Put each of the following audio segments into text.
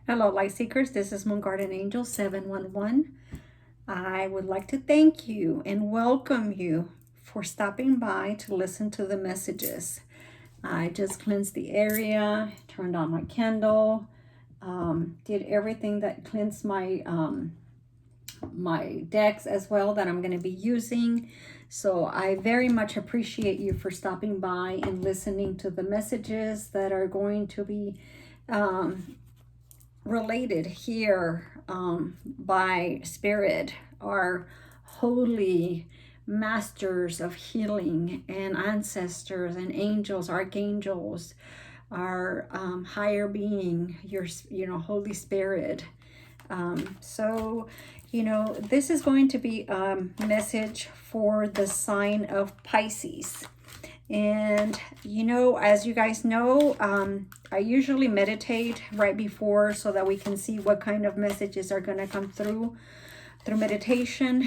Hello, light seekers. This is Moon Garden Angel 711. I would like to thank you and welcome you for stopping by to listen to the messages. I just cleansed the area, turned on my candle, did everything that cleansed my decks as well that I'm going to be using. So I very much appreciate you for stopping by and listening to the messages that are going to be related here by Spirit, our holy masters of healing and ancestors and angels, archangels, our higher being, your Holy Spirit. So this is going to be a message for the sign of Pisces. And as you guys know, I usually meditate right before so that we can see what kind of messages are going to come through meditation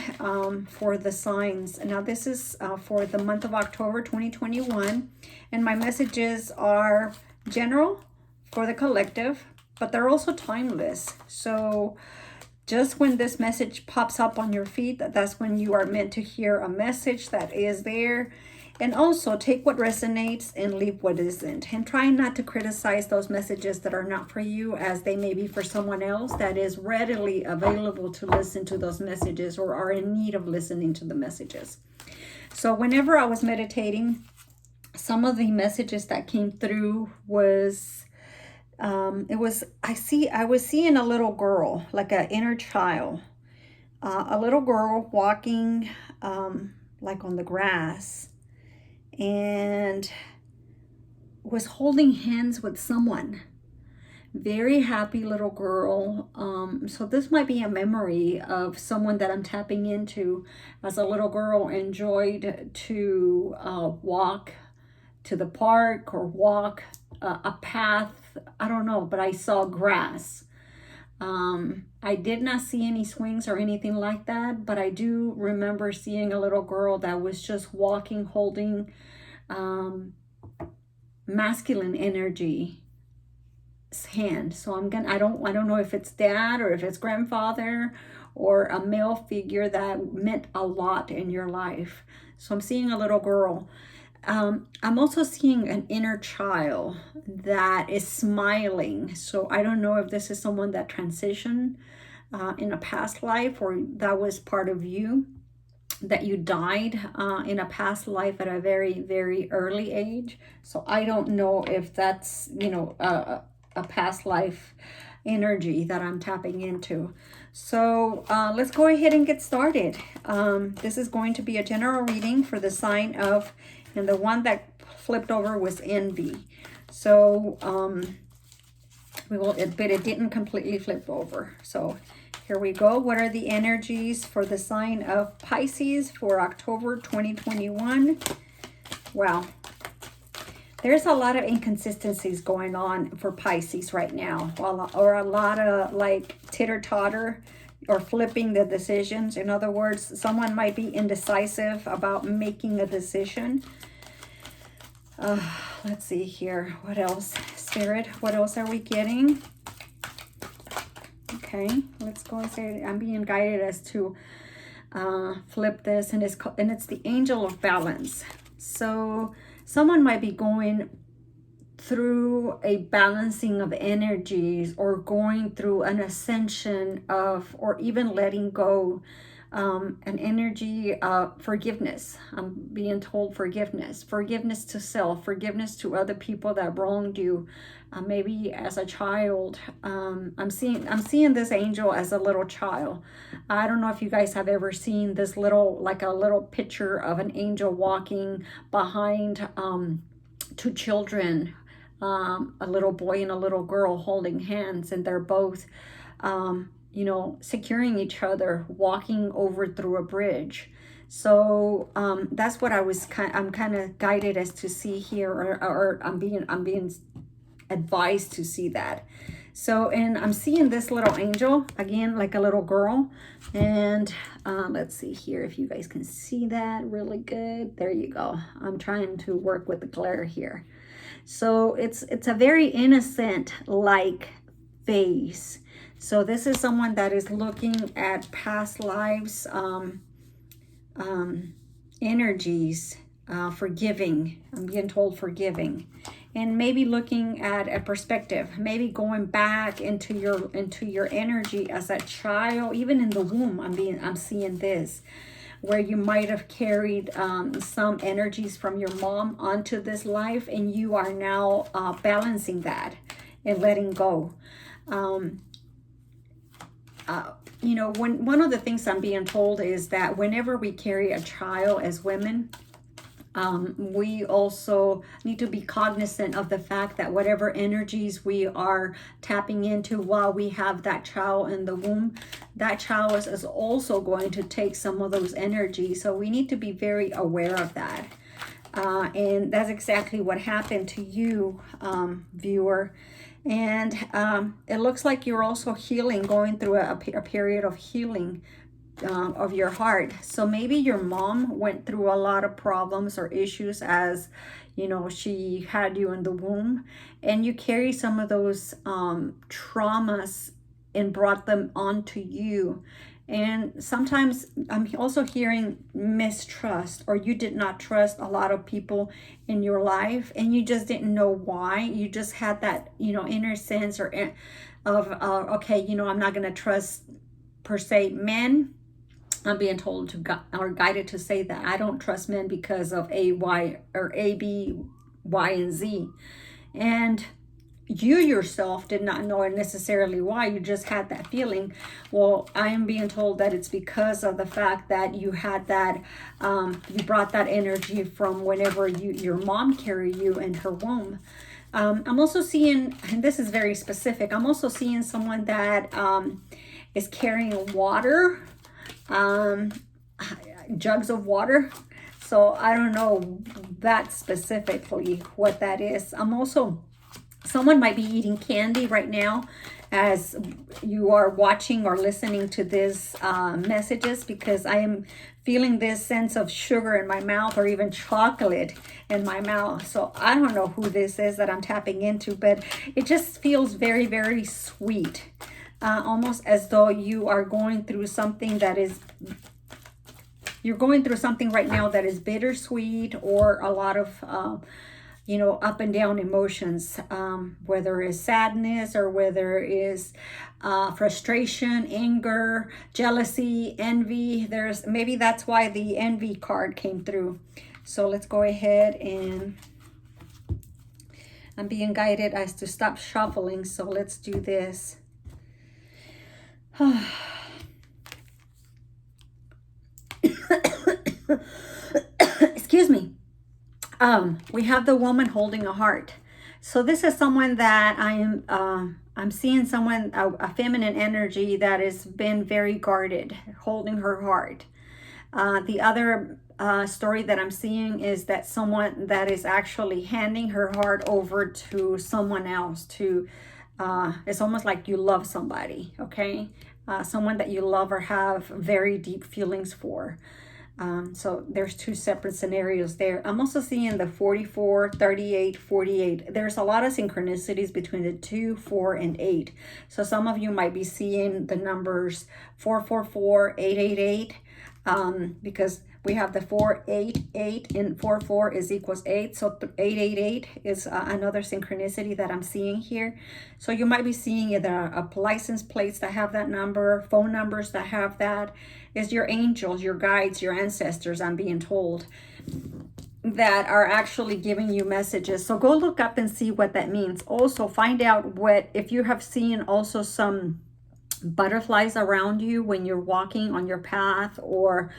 for the signs. Now this is for the month of October 2021, and my messages are general for the collective, but they're also timeless. So just when this message pops up on your feed, that's when you are meant to hear a message that is there. And also take what resonates and leave what isn't. And try not to criticize those messages that are not for you, as they may be for someone else that is readily available to listen to those messages or are in need of listening to the messages. So whenever I was meditating, some of the messages that came through was, I was seeing a little girl, like an inner child, a little girl walking like on the grass, and was holding hands with someone. Very happy little girl. So this might be a memory of someone that I'm tapping into. As a little girl, enjoyed to walk to the park or walk a path. I don't know, but I saw grass. I did not see any swings or anything like that, but I do remember seeing a little girl that was just walking, holding masculine energy hand. So I don't know if it's dad or if it's grandfather or a male figure that meant a lot in your life. So I'm seeing a little girl. I'm also seeing an inner child that is smiling. So I don't know if this is someone that transitioned in a past life, or that was part of you, that you died in a past life at a very, very early age. So I don't know if that's, a past life energy that I'm tapping into. So let's go ahead and get started. This is going to be a general reading for the sign of, and the one that flipped over was envy. So but it didn't completely flip over. So here we go. What are the energies for the sign of Pisces for October 2021? Wow. There's a lot of inconsistencies going on for Pisces right now, or a lot of like titter-totter or flipping the decisions. In other words, someone might be indecisive about making a decision. Let's see here. What else? Spirit, what else are we getting? Okay, let's go and say I'm being guided as to flip this, and it's the Angel of Balance. So someone might be going through a balancing of energies, or going through an ascension of, or even letting go, an energy of forgiveness. I'm being told forgiveness to self, forgiveness to other people that wronged you. Maybe as a child. I'm seeing this angel as a little child. I don't know if you guys have ever seen this little, like a little picture of an angel walking behind two children, a little boy and a little girl holding hands, and they're both securing each other, walking over through a bridge. So that's what I'm kind of guided as to see here, or I'm being advised to see that. So, and I'm seeing this little angel again, like a little girl. And let's see here if you guys can see that really good. There you go. I'm trying to work with the glare here. So it's a very innocent like phase. So this is someone that is looking at past lives, energies, forgiving. I'm being told forgiving. And maybe looking at a perspective, maybe going back into your energy as a child, even in the womb. I'm seeing this, where you might have carried some energies from your mom onto this life, and you are now balancing that and letting go. You know, one of the things I'm being told is that whenever we carry a child as women, we also need to be cognizant of the fact that whatever energies we are tapping into while we have that child in the womb, that child is also going to take some of those energies. So we need to be very aware of that. And that's exactly what happened to you, viewer. And it looks like you're also healing, going through a period of healing of your heart. So maybe your mom went through a lot of problems or issues as, you know, she had you in the womb, and you carry some of those traumas and brought them onto you. And sometimes I'm also hearing mistrust, or you did not trust a lot of people in your life, and you just didn't know why. You just had that, you know, inner sense or of okay, you know, I'm not going to trust per se men. I'm being told or guided to say that I don't trust men because of A, Y, or A, B, Y, and Z. And you yourself did not know necessarily why. You just had that feeling. Well, I am being told that it's because of the fact that you had that, you brought that energy from whenever your mom carried you in her womb. I'm also seeing, and this is very specific, I'm also seeing someone that is carrying water, jugs of water. So I don't know that specifically what that is. Someone might be eating candy right now as you are watching or listening to this messages, because I am feeling this sense of sugar in my mouth, or even chocolate in my mouth. So I don't know who this is that I'm tapping into, but it just feels very, very sweet. Almost as though you are going through something that is, you're going through something right now that is bittersweet, or a lot of, you know, up and down emotions, whether it's sadness, or whether it's frustration, anger, jealousy, envy. Maybe that's why the envy card came through. So let's go ahead, and I'm being guided as to stop shuffling. So let's do this. Excuse me. We have the woman holding a heart. So this is someone that I'm seeing someone, a feminine energy that has been very guarded, holding her heart. The other story that I'm seeing is that someone that is actually handing her heart over to someone else to, it's almost like you love somebody, okay? Someone that you love or have very deep feelings for. So there's two separate scenarios there. I'm also seeing the 44, 38, 48. There's a lot of synchronicities between the 2, 4, and 8. So some of you might be seeing the numbers 444, 888, because we have the 488 and 44 is equals 8. So 888 is another synchronicity that I'm seeing here. So you might be seeing either license plates that have that number, phone numbers that have that. Is your angels, your guides, your ancestors, I'm being told, that are actually giving you messages. So go look up and see what that means. Also find out if you have seen also some butterflies around you when you're walking on your path, or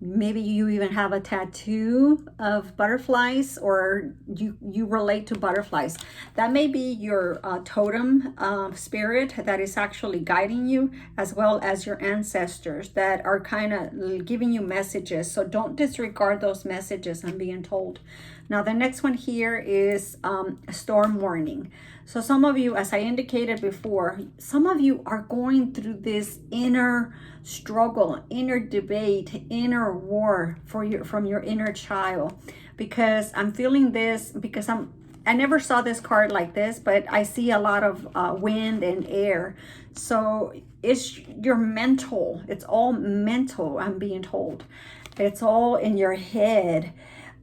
maybe you even have a tattoo of butterflies, or you relate to butterflies. That may be your totem spirit that is actually guiding you, as well as your ancestors that are kind of giving you messages. So don't disregard those messages, I'm being told. Now the next one here is storm warning. So some of you, as I indicated before, some of you are going through this inner struggle, inner debate, inner war from your inner child, because I'm feeling this, because I never saw this card like this, but I see a lot of wind and air. So it's your mental. It's all mental, I'm being told. It's all in your head.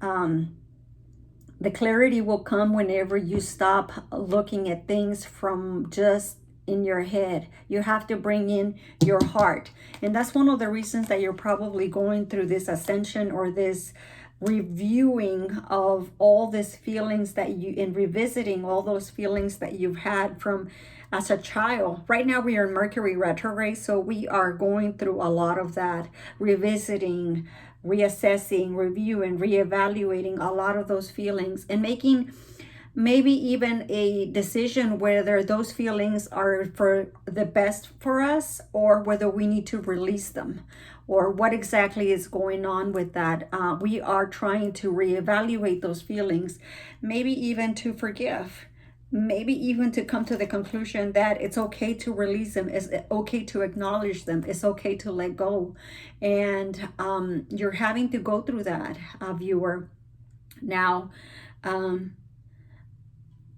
The clarity will come whenever you stop looking at things from just in your head. You have to bring in your heart. And that's one of the reasons that you're probably going through this ascension or this reviewing of all these feelings that you, and revisiting all those feelings that you've had from as a child. Right now we are in Mercury retrograde, so we are going through a lot of that, revisiting, reassessing, reviewing, reevaluating a lot of those feelings, and making maybe even a decision whether those feelings are for the best for us or whether we need to release them, or what exactly is going on with that. We are trying to reevaluate those feelings, maybe even to forgive, maybe even to come to the conclusion that it's okay to release them, it's okay to acknowledge them, it's okay to let go. And you're having to go through that, viewer. Now,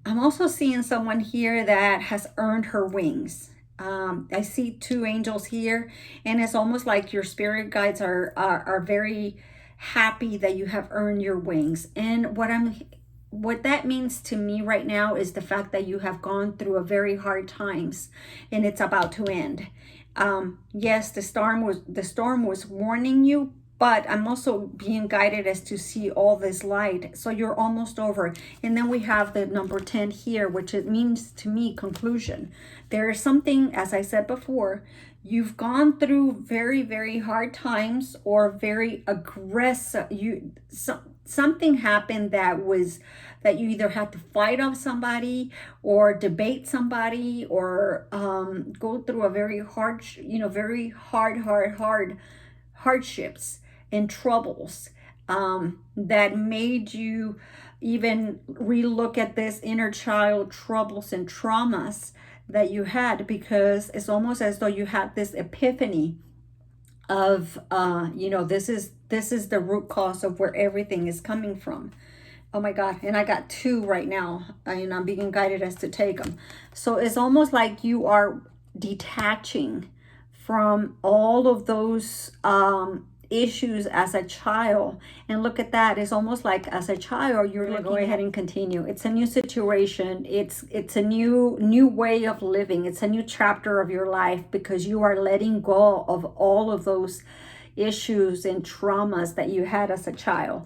I'm also seeing someone here that has earned her wings. I see two angels here, and it's almost like your spirit guides are very happy that you have earned your wings. And what that means to me right now is the fact that you have gone through a very hard times, and it's about to end. Yes, the storm was warning you, but I'm also being guided as to see all this light. So you're almost over. And then we have the number 10 here, which it means to me conclusion. There is something, as I said before, you've gone through very, very hard times or very aggressive. Something happened that you either had to fight off somebody or debate somebody or go through a very hard, very hard hardships and troubles that made you even relook at this inner child troubles and traumas that you had, because it's almost as though you had this epiphany of this is the root cause of where everything is coming from. Oh my God. And I got two right now, and I'm being guided as to take them. So it's almost like you are detaching from all of those issues as a child. And look at that. It's almost like as a child, you're going to go ahead and continue. It's a new situation. It's a new way of living. It's a new chapter of your life, because you are letting go of all of those issues and traumas that you had as a child.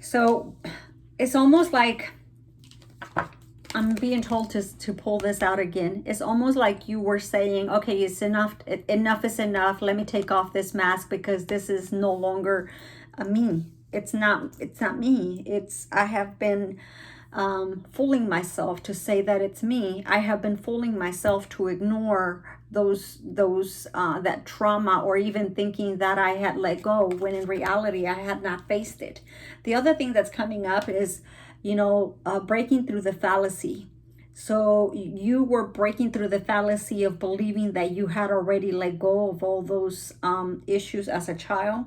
So it's almost like, I'm being told to pull this out again. It's almost like you were saying, okay, it's enough. Enough is enough. Let me take off this mask, because this is no longer me. It's not me. I have been fooling myself to say that it's me. I have been fooling myself to ignore that trauma, or even thinking that I had let go, when in reality I had not faced it. The other thing that's coming up is breaking through the fallacy. So you were breaking through the fallacy of believing that you had already let go of all those issues as a child.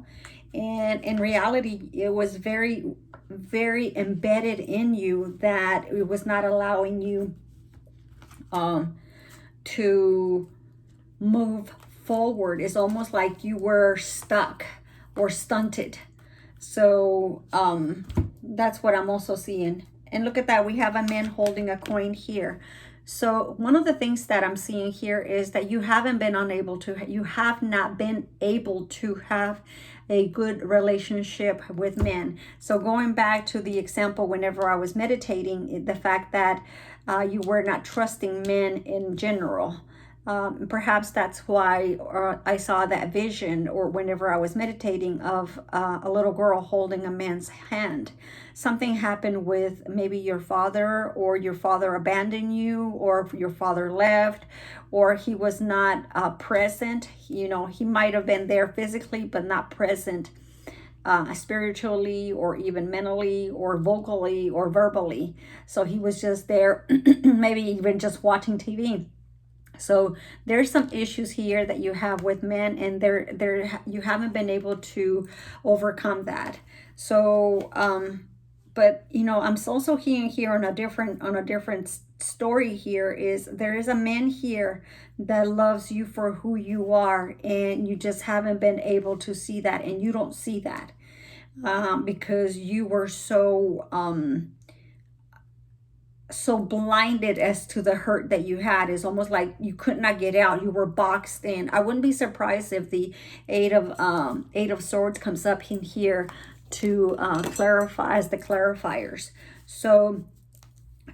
And in reality, it was very, very embedded in you that it was not allowing you to move forward. It's almost like you were stuck or stunted. So that's what I'm also seeing. And look at that. We have a man holding a coin here. So one of the things that I'm seeing here is that you have not been able to have a good relationship with men. So going back to the example, whenever I was meditating, the fact that you were not trusting men in general. Perhaps that's why I saw that vision, or whenever I was meditating, of a little girl holding a man's hand. Something happened with maybe your father, or your father abandoned you, or your father left, or he was not present. He might have been there physically, but not present spiritually, or even mentally, or vocally, or verbally. So he was just there, maybe even just watching TV. So there's some issues here that you have with men, and you haven't been able to overcome that. So but you know, I'm also hearing here on a different story here is there is a man here that loves you for who you are, and you just haven't been able to see that, and you don't see that because you were so blinded as to the hurt that you had. It's almost like you could not get out. You were boxed in. I wouldn't be surprised if the eight of swords comes up in here to clarify as the clarifiers. So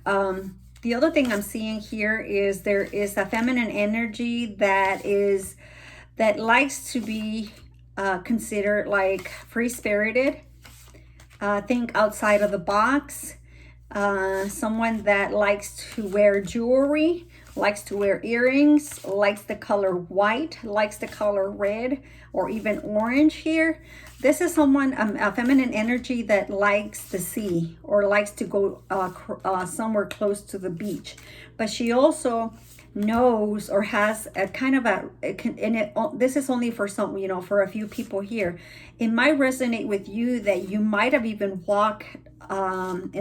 the other thing I'm seeing here is there is a feminine energy that likes to be considered like free-spirited, think outside of the box, someone that likes to wear jewelry, likes to wear earrings, likes the color white, likes the color red, or even orange here. This is someone, a feminine energy that likes the sea or likes to go somewhere close to the beach. But she also knows or has a kind of this is only for some, you know, for a few people here. It might resonate with you that you might have even walked in one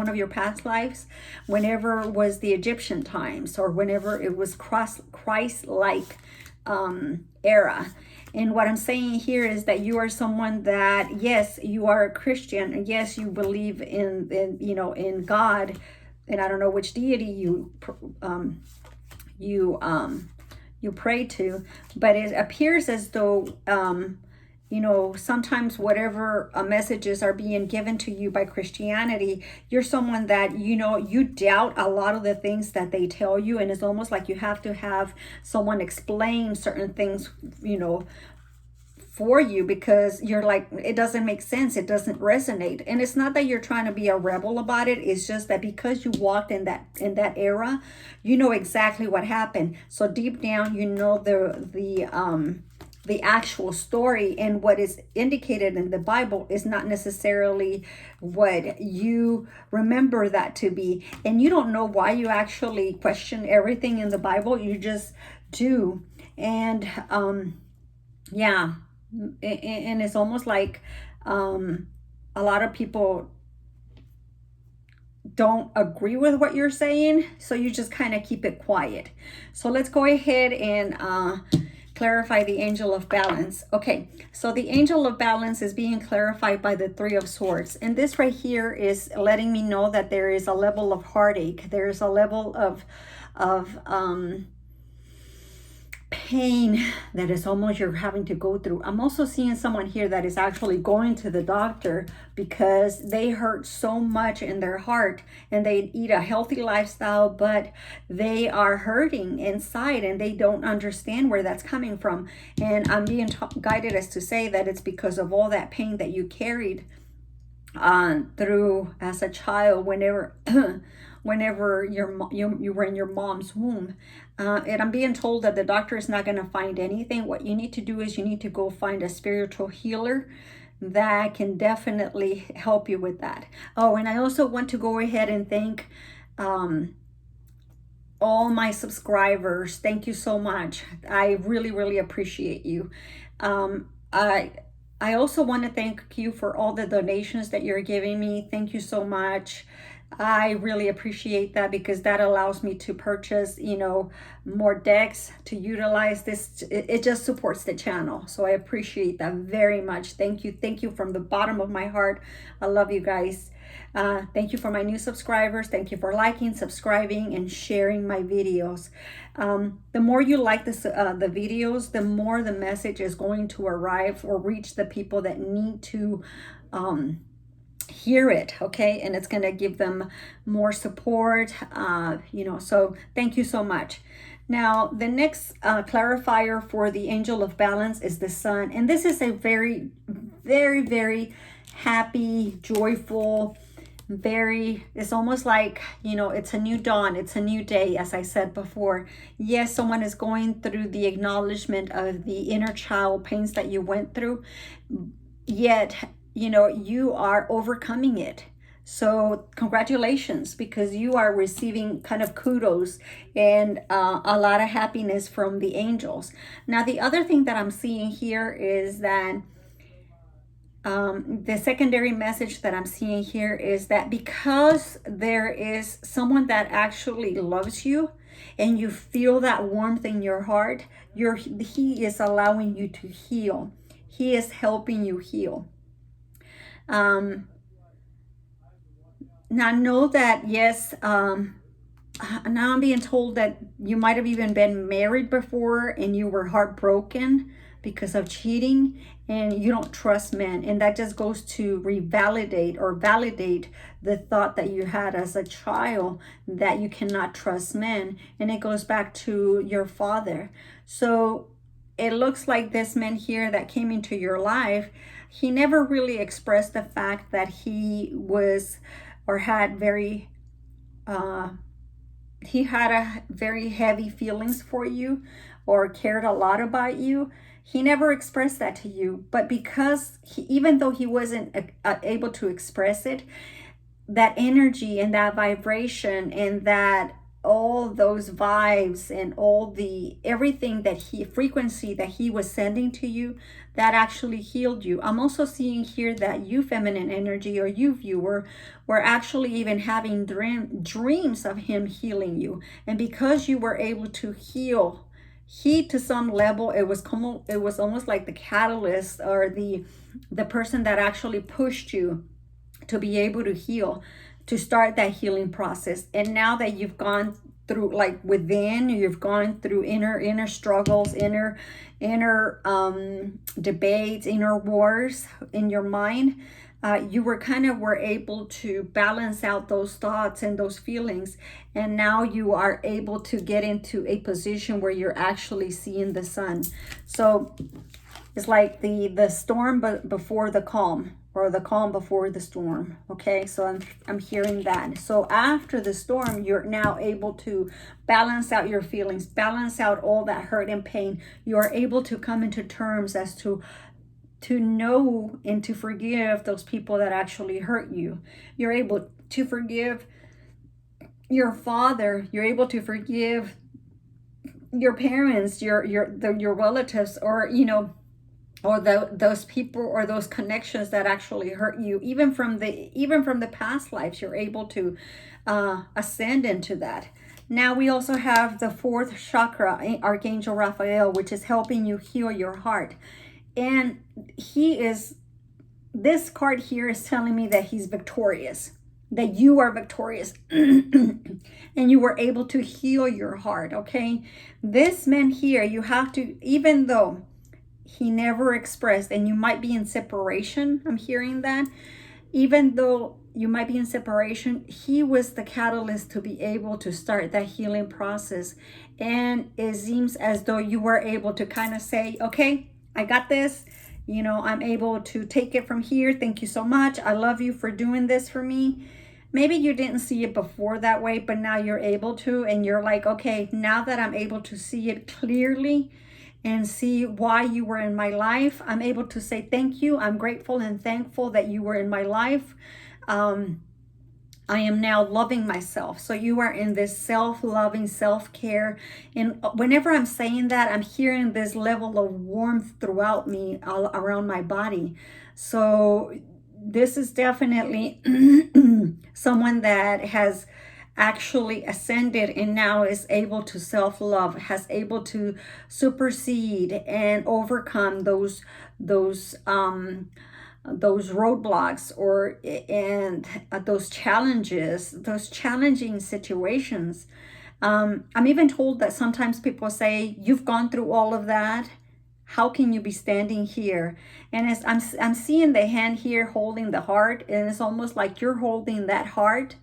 of your past lives, whenever was the Egyptian times, or whenever it was Christ-like era. And what I'm saying here is that you are someone that, yes, you are a Christian, and yes, you believe in you know, in God, and I don't know which deity you pray to, but it appears as though you know, sometimes whatever messages are being given to you by Christianity, you're someone that, you know, you doubt a lot of the things that they tell you, and it's almost like you have to have someone explain certain things, you know, for you, because you're like, it doesn't make sense, it doesn't resonate. And it's not that you're trying to be a rebel about it, it's just that because you walked in that era, you know exactly what happened. So deep down, you know the actual story, and what is indicated in the Bible is not necessarily what you remember that to be. And you don't know why you actually question everything in the Bible, you just do. And yeah, and it's almost like a lot of people don't agree with what you're saying, so you just kind of keep it quiet. So let's go ahead and clarify the angel of balance. Okay, so the angel of balance is being clarified by the Three of Swords, and this right here is letting me know that there is a level of heartache, there's a level of pain that is almost you're having to go through. I'm also seeing someone here that is actually going to the doctor because they hurt so much in their heart, and they eat a healthy lifestyle, but they are hurting inside and they don't understand where that's coming from. And I'm being guided as to say that it's because of all that pain that you carried through as a child, whenever you were in your mom's womb. And I'm being told that the doctor is not going to find anything. What you need to do is you need to go find a spiritual healer that can definitely help you with that. Oh, and I also want to go ahead and thank all my subscribers. Thank you so much. I really, really appreciate you. I also want to thank you for all the donations that you're giving me. Thank you so much. I really appreciate that, because that allows me to purchase, you know, more decks to utilize this. It just supports the channel. So I appreciate that very much. Thank you. Thank you from the bottom of my heart. I love you guys. Thank you for my new subscribers. Thank you for liking, subscribing, and sharing my videos. The more you like the videos, the more the message is going to arrive or reach the people that need to hear it, okay? And it's going to give them more support, you know, so thank you so much. Now, the next clarifier for the angel of balance is the sun. And this is a very, very, very happy, joyful, it's almost like, you know, it's a new dawn, it's a new day, as I said before. Yes, someone is going through the acknowledgement of the inner child pains that you went through, yet, you know, you are overcoming it. So congratulations, because you are receiving kind of kudos and a lot of happiness from the angels. Now, the other thing that I'm seeing here is that The secondary message that I'm seeing here is that because there is someone that actually loves you and you feel that warmth in your heart, he is allowing you to heal. He is helping you heal. Now know that, yes, now I'm being told that you might have even been married before and you were heartbroken because of cheating and you don't trust men. And that just goes to revalidate or validate the thought that you had as a child that you cannot trust men. And it goes back to your father. So it looks like this man here that came into your life, he never really expressed the fact that he was or had very he had a very heavy feelings for you or cared a lot about you. He never expressed that to you, but because even though he wasn't able to express it, that energy and that vibration and that all those vibes and all the everything that frequency that he was sending to you, that actually healed you. I'm also seeing here that you feminine energy or you viewer were actually even having dreams of him healing you. And because you were able to heal, to some level, it was almost like the catalyst or the person that actually pushed you to be able to heal, to start that healing process. And now that you've gone through, like within, you've gone through inner struggles, inner debates, inner wars in your mind, you were able to balance out those thoughts and those feelings, and now you are able to get into a position where you're actually seeing the sun. So it's like the storm before the calm, or the calm before the storm. Okay, so I'm hearing that. So after the storm, you're now able to balance out your feelings, balance out all that hurt and pain. You are able to come into terms as to know and to forgive those people that actually hurt you. You're able to forgive your father. You're able to forgive your parents, your relatives, or or those people or those connections that actually hurt you, even from the past lives. You're able to ascend into that. Now we also have the fourth chakra, Archangel Raphael, which is helping you heal your heart. And this card here is telling me that he's victorious, that you are victorious and you were able to heal your heart. Okay, this man here, you have to, even though he never expressed, and you might be in separation, I'm hearing that, even though you might be in separation, he was the catalyst to be able to start that healing process. And it seems as though you were able to kind of say, okay, I got this, I'm able to take it from here. Thank you so much. I love you for doing this for me. Maybe you didn't see it before that way, but now you're able to, and you're like, okay, now that I'm able to see it clearly and see why you were in my life, I'm able to say thank you. I'm grateful and thankful that you were in my life. I am now loving myself. So you are in this self-loving, self-care. And whenever I'm saying that, I'm hearing this level of warmth throughout me, all around my body. So this is definitely someone that has actually ascended and now is able to self-love, has able to supersede and overcome those roadblocks and those challenges, those challenging situations. I'm even told that sometimes people say, you've gone through all of that, how can you be standing here? And as I'm seeing the hand here holding the heart, and it's almost like you're holding that heart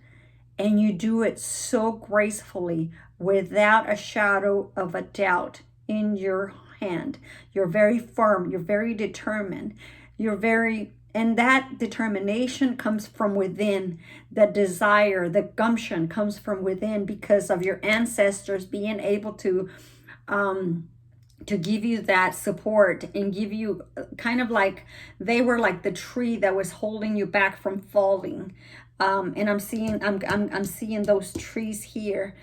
and you do it so gracefully without a shadow of a doubt in your hand. You're very firm, you're very determined. And that determination comes from within. The desire, the gumption comes from within because of your ancestors being able to give you that support and give you kind of like they were like the tree that was holding you back from falling. And I'm seeing those trees here.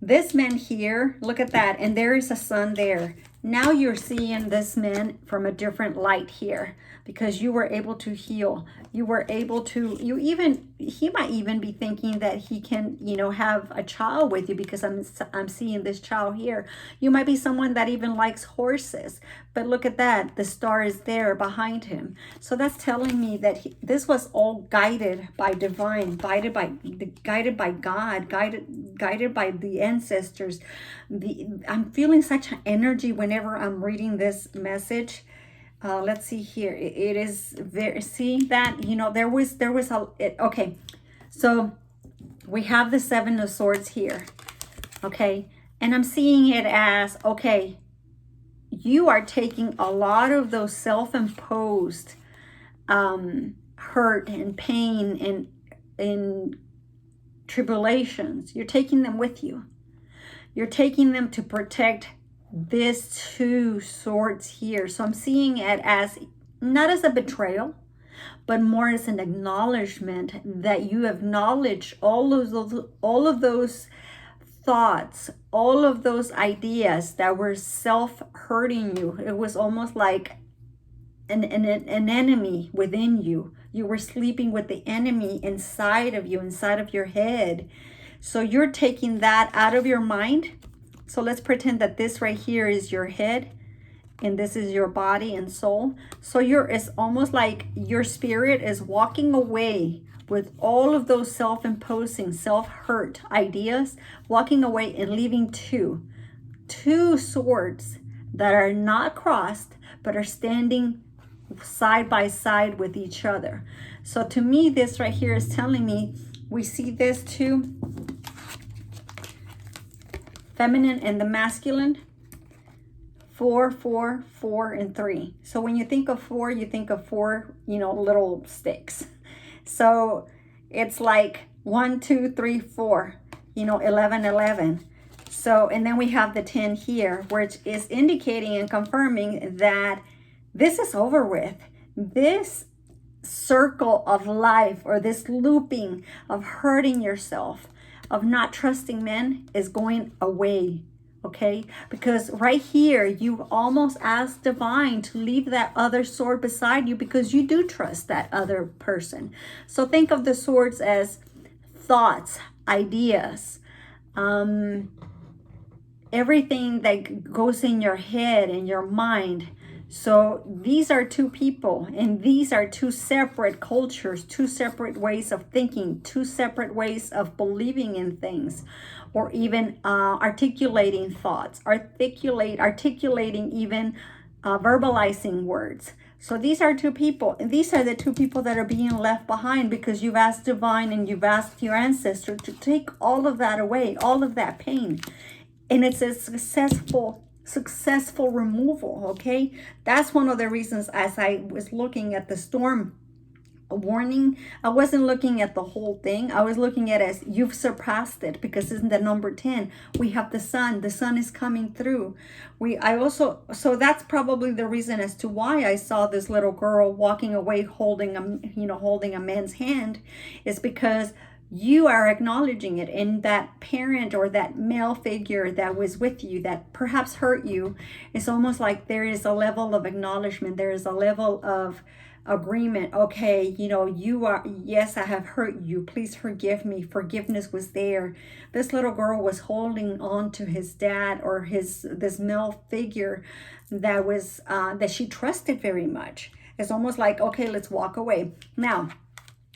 This man here, look at that, and there is a sun there. Now you're seeing this man from a different light here, because you were able to heal. You were able to, he might even be thinking that he can, have a child with you, because I'm seeing this child here. You might be someone that even likes horses, but look at that. The star is there behind him. So that's telling me that this was all guided by divine, guided by God, guided by the ancestors. I'm feeling such an energy whenever I'm reading this message. Let's see here. It is very, see that, okay. So we have the Seven of Swords here. Okay. And I'm seeing it as, okay, you are taking a lot of those self-imposed hurt and pain and tribulations. You're taking them with you. You're taking them to protect this Two Swords here. So I'm seeing it as not as a betrayal, but more as an acknowledgement that you acknowledge all of those thoughts, all of those ideas that were self-hurting you. It was almost like an enemy within you. You were sleeping with the enemy inside of you, inside of your head. So you're taking that out of your mind. So let's pretend that this right here is your head and this is your body and soul. So it's almost like your spirit is walking away with all of those self-imposing, self-hurt ideas, walking away and leaving two swords that are not crossed, but are standing side by side with each other. So to me, this right here is telling me, we see this too, feminine and the masculine, 4, 4, 4, and 3. So when you think of 4, you think of 4, little sticks. So it's like 1, 2, 3, 4, 11, 11. So, and then we have the 10 here, which is indicating and confirming that this is over with. This circle of life, or this looping of hurting yourself, of not trusting men, is going away. Okay, because right here you've almost asked divine to leave that other sword beside you, because you do trust that other person. So think of the swords as thoughts, ideas, everything that goes in your head and your mind. So these are two people, and these are two separate cultures, two separate ways of thinking, two separate ways of believing in things, or even articulating thoughts, articulating even verbalizing words. So these are two people, and these are the two people that are being left behind, because you've asked divine and you've asked your ancestor to take all of that away, all of that pain. And it's a successful removal. Okay, that's one of the reasons, as I was looking at the storm warning, I wasn't looking at the whole thing. I was looking at it as you've surpassed it, because isn't that number 10? We have the sun is coming through. So that's probably the reason as to why I saw this little girl walking away holding a man's hand, is because you are acknowledging it. And that parent or that male figure that was with you that perhaps hurt you, it's almost like there is a level of acknowledgement. There is a level of agreement. Okay, yes, I have hurt you. Please forgive me. Forgiveness was there. This little girl was holding on to his dad, or this male figure that she trusted very much. It's almost like, okay, let's walk away. Now,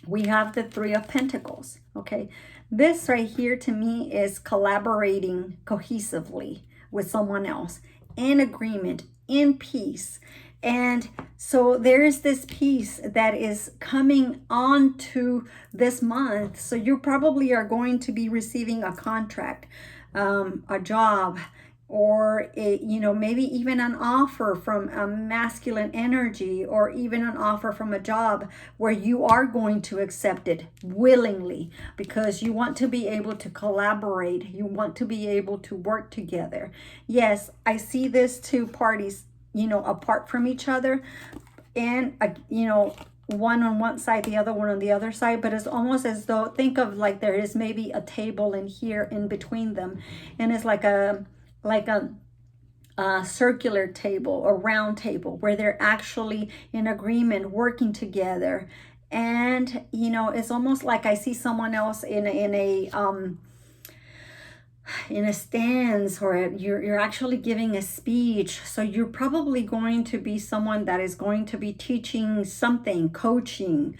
we have the Three of Pentacles. Okay, this right here to me is collaborating cohesively with someone else, in agreement, in peace. And so there's this peace that is coming on to this month. So you probably are going to be receiving a contract, a job, or maybe even an offer from a masculine energy, or even an offer from a job where you are going to accept it willingly, because you want to be able to collaborate. You want to be able to work together. Yes, I see this two parties, apart from each other, and one on one side, the other one on the other side, but it's almost as though, think of like there is maybe a table in here in between them, and it's like a circular table or round table where they're actually in agreement, working together. And it's almost like I see someone else in a stance, or you're actually giving a speech. So you're probably going to be someone that is going to be teaching something, coaching,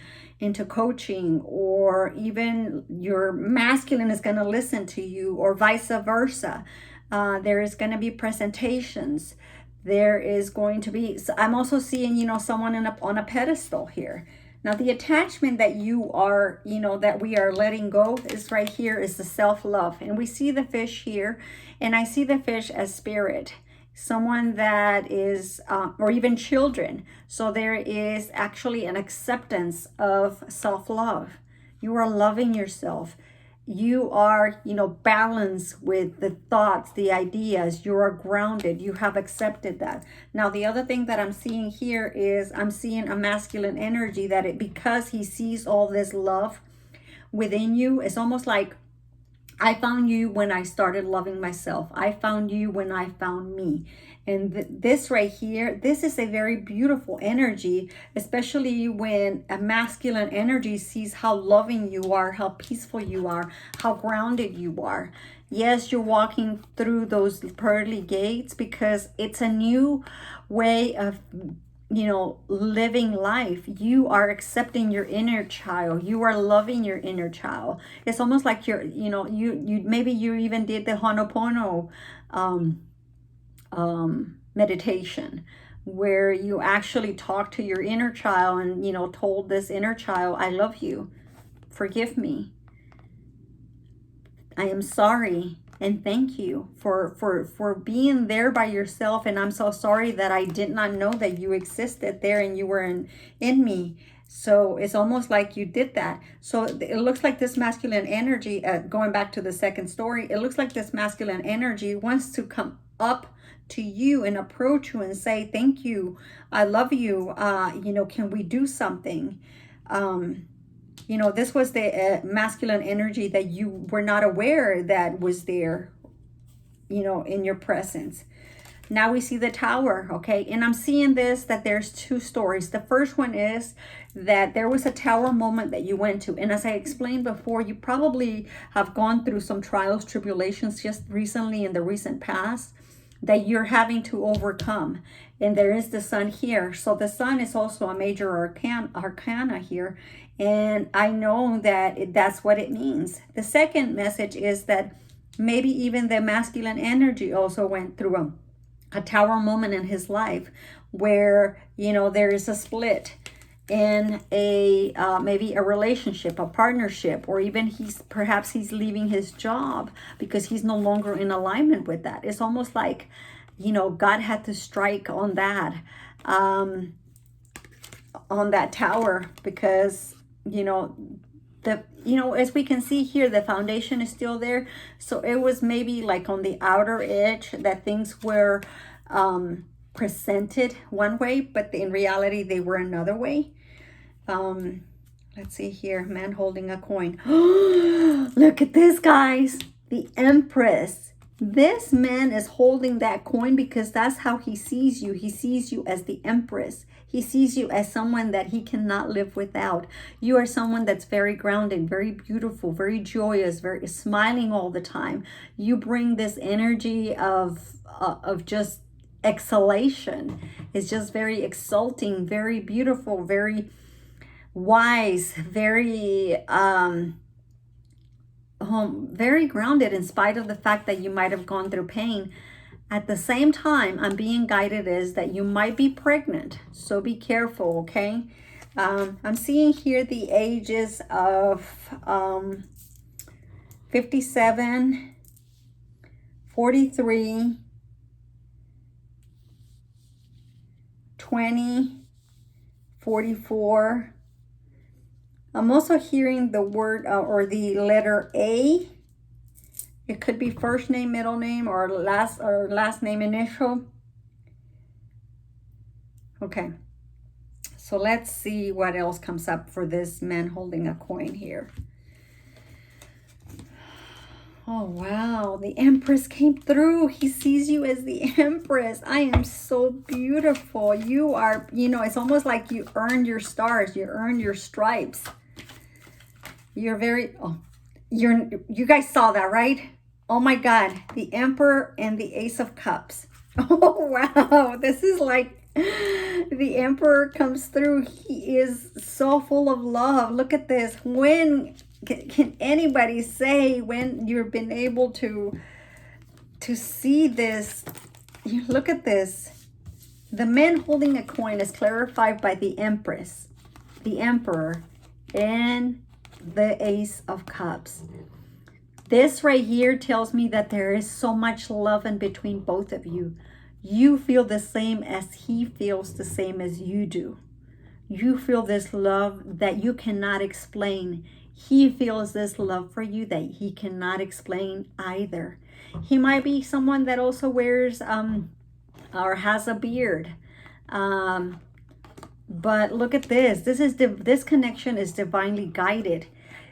or even your masculine is going to listen to you, or vice versa. There is going to be presentations. There is going to be, I'm also seeing, someone on a pedestal here. Now, the attachment that you are, that we are letting go is right here, is the self-love. And we see the fish here, and I see the fish as spirit, someone that is, or even children. So there is actually an acceptance of self-love. You are loving yourself. You are, balanced with the thoughts, the ideas. You are grounded. You have accepted that. Now, the other thing that I'm seeing here is I'm seeing a masculine energy that because he sees all this love within you, it's almost like, I found you when I started loving myself. I found you when I found me. And this right here, this is a very beautiful energy, especially when a masculine energy sees how loving you are, how peaceful you are, how grounded you are. Yes, you're walking through those pearly gates because it's a new way of living life. You are accepting your inner child. You are loving your inner child. It's almost like you maybe you even did the Ho'oponopono meditation, where you actually talk to your inner child and told this inner child, I love you, forgive me, I am sorry, and thank you for being there by yourself. And I'm so sorry that I did not know that you existed there and you were in me. So it's almost like you did that. So it looks like this masculine energy, going back to the second story, it looks like this masculine energy wants to come up to you and approach you and say, thank you, I love you, can we do something? This was the masculine energy that you were not aware that was there, in your presence. Now we see the Tower, okay? And I'm seeing that there's two stories. The first one is that there was a Tower moment that you went to. And as I explained before, you probably have gone through some trials, tribulations just recently in the recent past that you're having to overcome. And there is the Sun here. So the Sun is also a major arcana here. And I know that that's what it means. The second message is that maybe even the masculine energy also went through a Tower moment in his life where, there is a split in maybe a relationship, a partnership, or even perhaps he's leaving his job because he's no longer in alignment with that. It's almost like, God had to strike on that tower because, as we can see here, the foundation is still there. So it was maybe like on the outer edge that things were presented one way, but in reality, they were another way. Let's see here, man holding a coin. Look at this, guys. The Empress. This man is holding that coin because that's how he sees you. He sees you as the Empress. He sees you as someone that he cannot live without. You are someone that's very grounded, very beautiful, very joyous, very smiling all the time. You bring this energy of just exhalation. It's just very exalting, very beautiful, very wise, very very grounded in spite of the fact that you might have gone through pain. At the same time, I'm being guided is that you might be pregnant, so be careful, okay? I'm seeing here the ages of 57, 43, 20, 44. I'm also hearing the word or the letter A. It could be first name, middle name, or last name initial. Okay. So let's see what else comes up for this man holding a coin here. Oh, wow. The Empress came through. He sees you as the Empress. I am so beautiful. You are, you know, it's almost like you earned your stars. You earned your stripes. You're very, oh, you guys saw that, right? Oh my God. The Emperor and the Ace of Cups. Oh, wow. This is like the Emperor comes through. He is so full of love. Look at this. When can anybody say when you've been able to see this? Look at this. The man holding a coin is clarified by the Empress, the Emperor, and the Ace of Cups. This right here tells me that there is so much love in between both of you. You feel the same as he feels the same as you do. You feel this love that you cannot explain. He feels this love for you that he cannot explain either. He might be someone that also wears or has a beard. But look at this. This connection is divinely guided.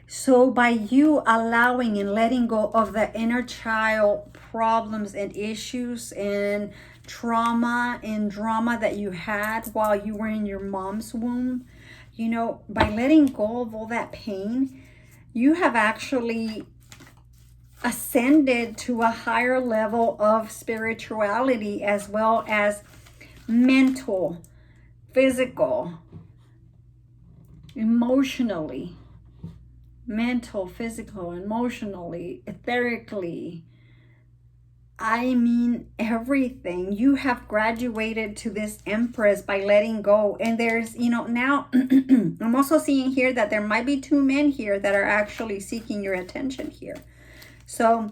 So by you allowing and letting go of the inner child problems and issues and trauma and drama that you had while you were in your mom's womb, you know, by letting go of all that pain, you have actually ascended to a higher level of spirituality as well as mental, physical, emotionally. Mental, physical, emotionally, etherically. I mean, everything. You have graduated to this Empress by letting go. And there's, you know, now I'm also seeing here that there might be two men here that are actually seeking your attention here. So,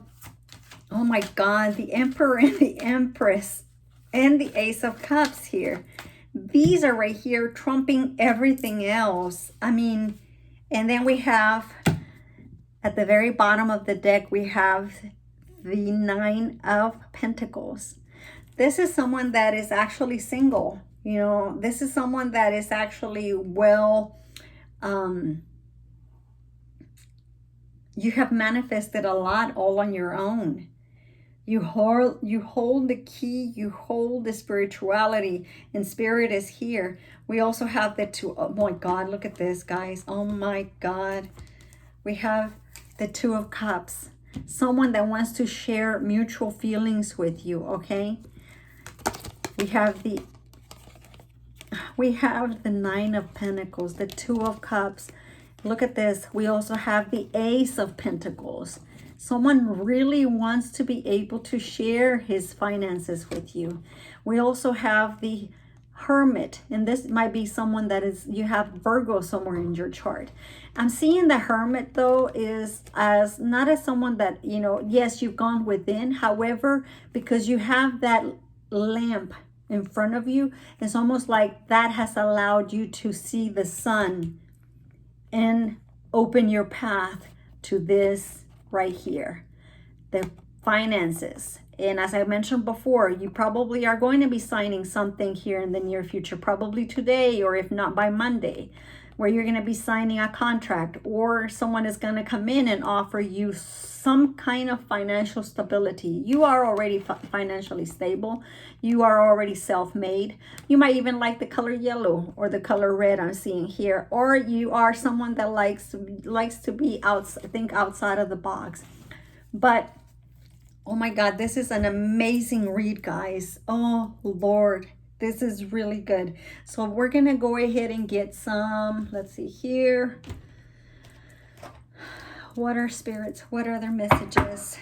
oh my God, the Emperor and the Empress and the Ace of Cups here. These are right here trumping everything else. I mean, and then we have, at the very bottom of the deck, we have the Nine of Pentacles. This is someone that is actually single. You know, this is someone that is actually well, you have manifested a lot all on your own. You hold the key, you hold the spirituality, and spirit is here. We also have the two, oh my God, look at this, guys. Oh my God. We have the Two of Cups. Someone that wants to share mutual feelings with you, okay? We have the Nine of Pentacles, the Two of Cups. Look at this. We also have the Ace of Pentacles. Someone really wants to be able to share his finances with you. We also have the Hermit, and this might be someone that is, you have Virgo somewhere in your chart. I'm seeing the Hermit though is as not as someone that, you know, yes, you've gone within. However, because you have that lamp in front of you, it's almost like that has allowed you to see the sun and open your path to this right here, the finances. And as I mentioned before, you probably are going to be signing something here in the near future, probably today, or if not by Monday, where you're going to be signing a contract, or someone is going to come in and offer you some kind of financial stability. You are already financially stable. You are already self-made. You might even like the color yellow or the color red I'm seeing here, or you are someone that likes to be think outside of the box. But oh my God, this is an amazing read, guys. Oh Lord, this is really good. So we're gonna go ahead and get some, let's see here. What are spirits? What are their messages?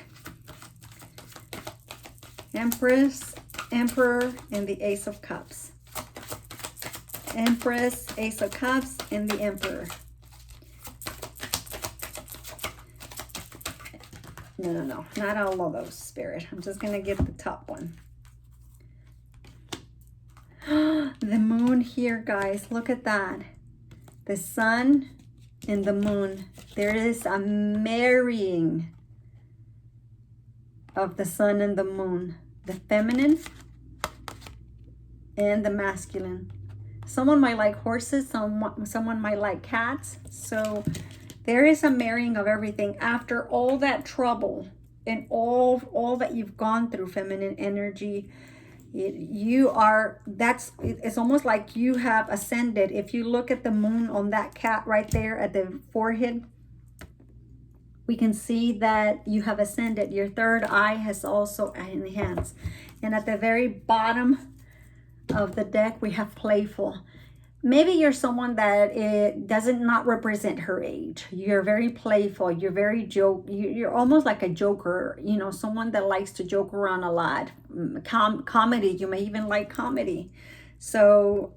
Empress, Emperor, and the Ace of Cups. Empress, Ace of Cups, and the Emperor. No, not all of those, Spirit. I'm just going to get the top one. The moon here, guys. Look at that. The sun and the moon. There is a marrying of the sun and the moon. The feminine and the masculine. Someone might like horses. Someone might like cats. So there is a marrying of everything. After all that trouble, in all that you've gone through, feminine energy, it's almost like you have ascended. If you look at the moon on that cat right there at the forehead, we can see that you have ascended. Your third eye has also enhanced. And at the very bottom of the deck, we have playful. Maybe you're someone that it doesn't not represent her age. You're very playful. You're very you're almost like a joker, you know, someone that likes to joke around a lot. Comedy, you may even like comedy. So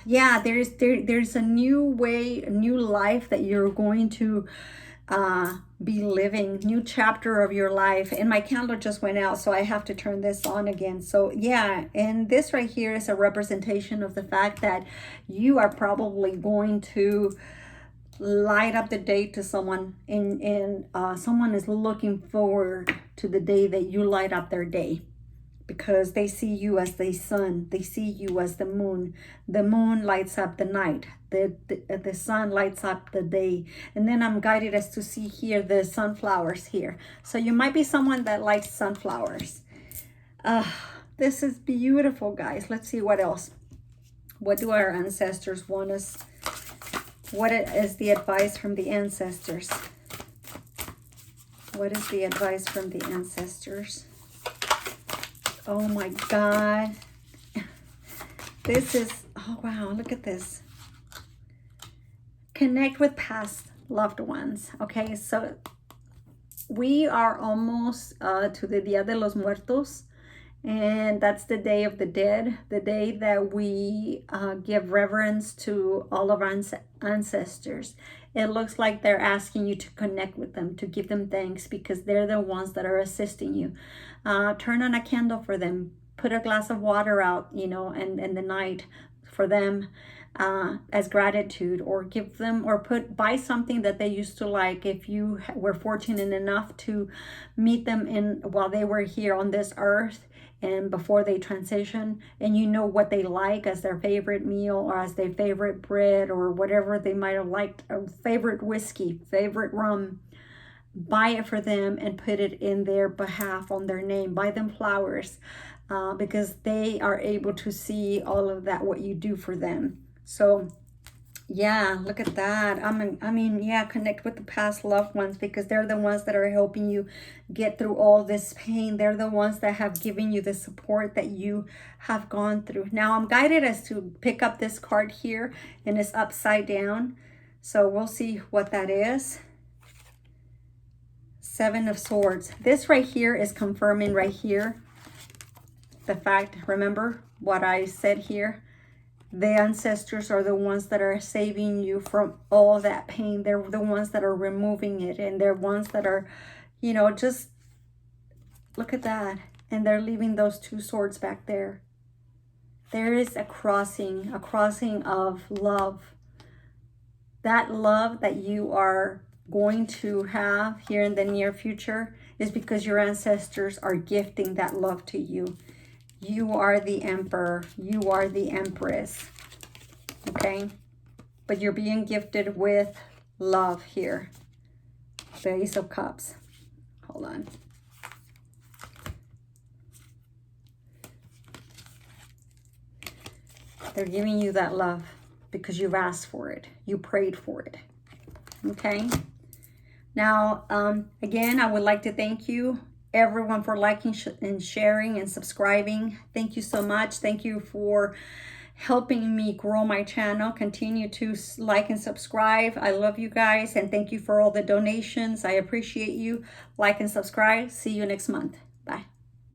yeah, there's a new way, a new life that you're going to be living, new chapter of your life. And my candle just went out, so I have to turn this on again. So yeah, and this right here is a representation of the fact that you are probably going to light up the day to someone, and someone is looking forward to the day that you light up their day, because they see you as the sun, they see you as the moon. The moon lights up the night, the sun lights up the day. And then I'm guided as to see here the sunflowers here. So you might be someone that likes sunflowers. This is beautiful, guys. Let's see what else. What do our ancestors want us? What is the advice from the ancestors? What is the advice from the ancestors? Oh my God. This is, oh wow, look at this. Connect with past loved ones. Okay, so we are almost to the Dia de los Muertos, and that's the Day of the Dead, the day that we give reverence to all of our ancestors. It looks like they're asking you to connect with them, to give them thanks, because they're the ones that are assisting you. Turn on a candle for them, put a glass of water out, you know, and in the night for them as gratitude, or give them, or buy something that they used to like. If you were fortunate enough to meet them while they were here on this earth, and before they transition, and you know what they like as their favorite meal, or as their favorite bread, or whatever they might have liked, a favorite whiskey, favorite rum, buy it for them and put it in their behalf, on their name. Buy them flowers, because they are able to see all of that, what you do for them. So yeah, look at that. I mean, yeah, connect with the past loved ones, because they're the ones that are helping you get through all this pain. They're the ones that have given you the support that you have gone through. Now I'm guided as to pick up this card here, and it's upside down. So we'll see what that is. Seven of Swords. This right here is confirming right here the fact, remember what I said here? The ancestors are the ones that are saving you from all that pain. They're the ones that are removing it, and they're ones that are, you know, just look at that. And they're leaving those two swords back there. There is a crossing of love. That love that you are going to have here in the near future is because your ancestors are gifting that love to you. You are the emperor. You are the empress. Okay? But you're being gifted with love here. The Ace of Cups. Hold on. They're giving you that love because you've asked for it. You prayed for it. Okay? Now, again, I would like to thank you, everyone, for liking and sharing and subscribing. Thank you so much. Thank you for helping me grow my channel. Continue to like and subscribe. I love you guys, and thank you for all the donations. I appreciate you. Like and subscribe. See you next month.